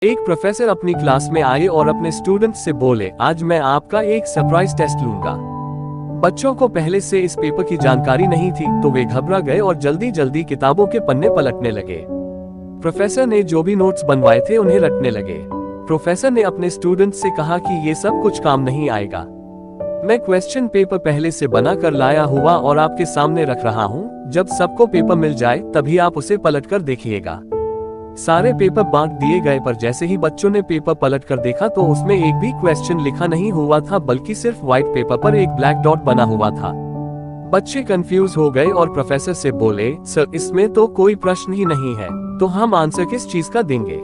एक प्रोफेसर अपनी क्लास में आए और अपने स्टूडेंट्स से बोले, आज मैं आपका एक सरप्राइज टेस्ट लूंगा। बच्चों को पहले से इस पेपर की जानकारी नहीं थी, तो वे घबरा गए और जल्दी जल्दी किताबों के पन्ने पलटने लगे। प्रोफेसर ने जो भी नोट्स बनवाए थे उन्हें रटने लगे। प्रोफेसर ने अपने स्टूडेंट्स से कहा कि ये सब कुछ काम नहीं आएगा। मैं क्वेश्चन पेपर पहले से बना कर लाया हुआ और आपके सामने रख रहा हूँ। जब सबको पेपर मिल जाए तभी आप उसे पलट कर देखिएगा। सारे पेपर बांट दिए गए, पर जैसे ही बच्चों ने पेपर पलट कर देखा तो उसमें एक भी क्वेश्चन लिखा नहीं हुआ था, बल्कि सिर्फ व्हाइट पेपर पर एक ब्लैक डॉट बना हुआ था। बच्चे कंफ्यूज हो गए और प्रोफेसर से बोले, सर इसमें तो कोई प्रश्न ही नहीं है, तो हम आंसर किस चीज का देंगे?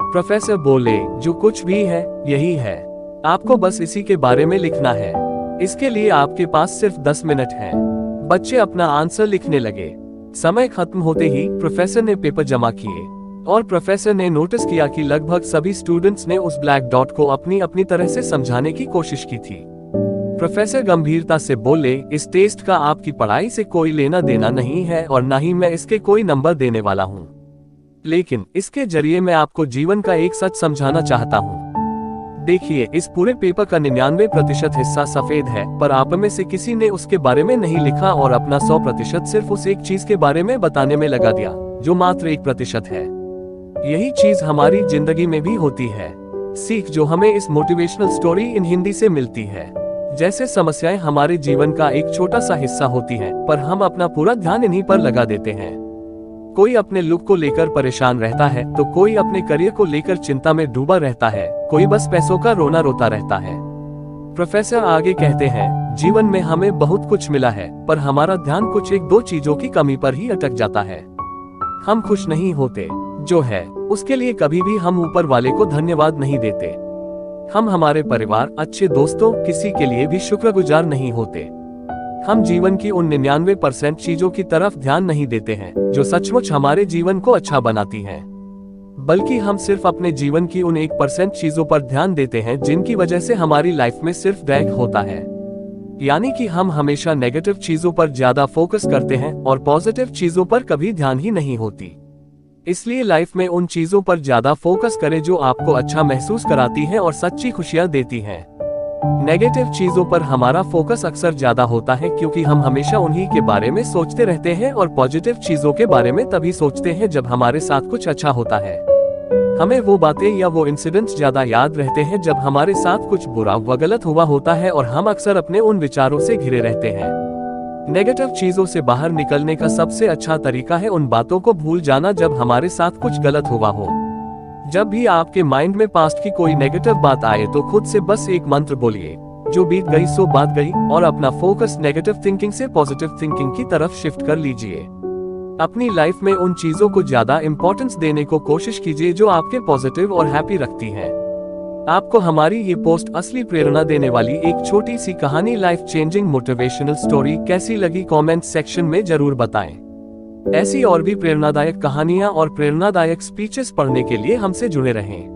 प्रोफेसर बोले, जो कुछ भी है यही है, आपको बस इसी के बारे में लिखना है। इसके लिए आपके पास सिर्फ 10 मिनट है। बच्चे अपना आंसर लिखने लगे। समय खत्म होते ही प्रोफेसर ने पेपर जमा किए और प्रोफेसर ने नोटिस किया कि लगभग सभी स्टूडेंट्स ने उस ब्लैक डॉट को अपनी अपनी तरह से समझाने की कोशिश की थी। प्रोफेसर गंभीरता से बोले, इस टेस्ट का आपकी पढ़ाई से कोई लेना देना नहीं है और न ही मैं इसके कोई नंबर देने वाला हूँ, लेकिन इसके जरिए मैं आपको जीवन का एक सच समझाना चाहता हूँ। देखिए, इस पूरे पेपर का 99% हिस्सा सफेद है, पर आप में से किसी ने उसके बारे में नहीं लिखा और अपना 100% सिर्फ उस एक चीज के बारे में बताने में लगा दिया, जो मात्र 1% है। यही चीज हमारी जिंदगी में भी होती है। सीख जो हमें इस मोटिवेशनल स्टोरी इन हिंदी से मिलती है। जैसे समस्याएं हमारे जीवन का एक छोटा सा हिस्सा होती हैं, पर हम अपना पूरा ध्यान इन्हीं पर लगा देते हैं। कोई अपने लुक को लेकर परेशान रहता है, तो कोई अपने करियर को लेकर चिंता में डूबा रहता है, कोई बस पैसों का रोना रोता रहता है। प्रोफेसर आगे कहते हैं, जीवन में हमें बहुत कुछ मिला है, पर हमारा ध्यान कुछ एक दो चीजों की कमी पर ही अटक जाता है। हम खुश नहीं होते, जो है उसके लिए कभी भी हम ऊपर वाले को धन्यवाद नहीं देते। हम हमारे परिवार, अच्छे दोस्तों, किसी के लिए भी शुक्रगुजार नहीं होते। हम जीवन की उन 99% चीजों की तरफ ध्यान नहीं देते हैं जो सचमुच हमारे जीवन को अच्छा बनाती हैं, बल्कि हम सिर्फ अपने जीवन की उन 1% चीजों पर ध्यान देते हैं जिनकी वजह से हमारी लाइफ में सिर्फ ड्रैग होता है। यानी कि हम हमेशा नेगेटिव चीजों पर ज्यादा फोकस करते हैं और पॉजिटिव चीजों पर कभी ध्यान ही नहीं होती। इसलिए लाइफ में उन चीजों पर ज्यादा फोकस करें जो आपको अच्छा महसूस कराती हैं और सच्ची खुशियां देती हैं। नेगेटिव चीजों पर हमारा फोकस अक्सर ज्यादा होता है, क्योंकि हम हमेशा उन्हीं के बारे में सोचते रहते हैं और पॉजिटिव चीजों के बारे में तभी सोचते हैं जब हमारे साथ कुछ अच्छा होता है। हमें वो बातें या वो इंसिडेंट्स ज्यादा याद रहते हैं जब हमारे साथ कुछ बुरा व गलत हुआ होता है, और हम अक्सर अपने उन विचारों से घिरे रहते हैं। नेगेटिव चीजों से बाहर निकलने का सबसे अच्छा तरीका है उन बातों को भूल जाना जब हमारे साथ कुछ गलत हुआ हो। जब भी आपके माइंड में पास्ट की कोई नेगेटिव बात आए तो खुद से बस एक मंत्र बोलिए, जो बीत गई सो बात गई, और अपना फोकस नेगेटिव थिंकिंग से पॉजिटिव थिंकिंग की तरफ शिफ्ट कर लीजिए। अपनी लाइफ में उन चीजों को ज्यादा इंपॉर्टेंस देने को कोशिश कीजिए जो आपके पॉजिटिव और हैप्पी रखती हैं। आपको हमारी ये पोस्ट असली प्रेरणा देने वाली एक छोटी सी कहानी, लाइफ चेंजिंग मोटिवेशनल स्टोरी कैसी लगी कमेंट सेक्शन में जरूर बताएं। ऐसी और भी प्रेरणादायक कहानियां और प्रेरणादायक स्पीचेस पढ़ने के लिए हमसे जुड़े रहें।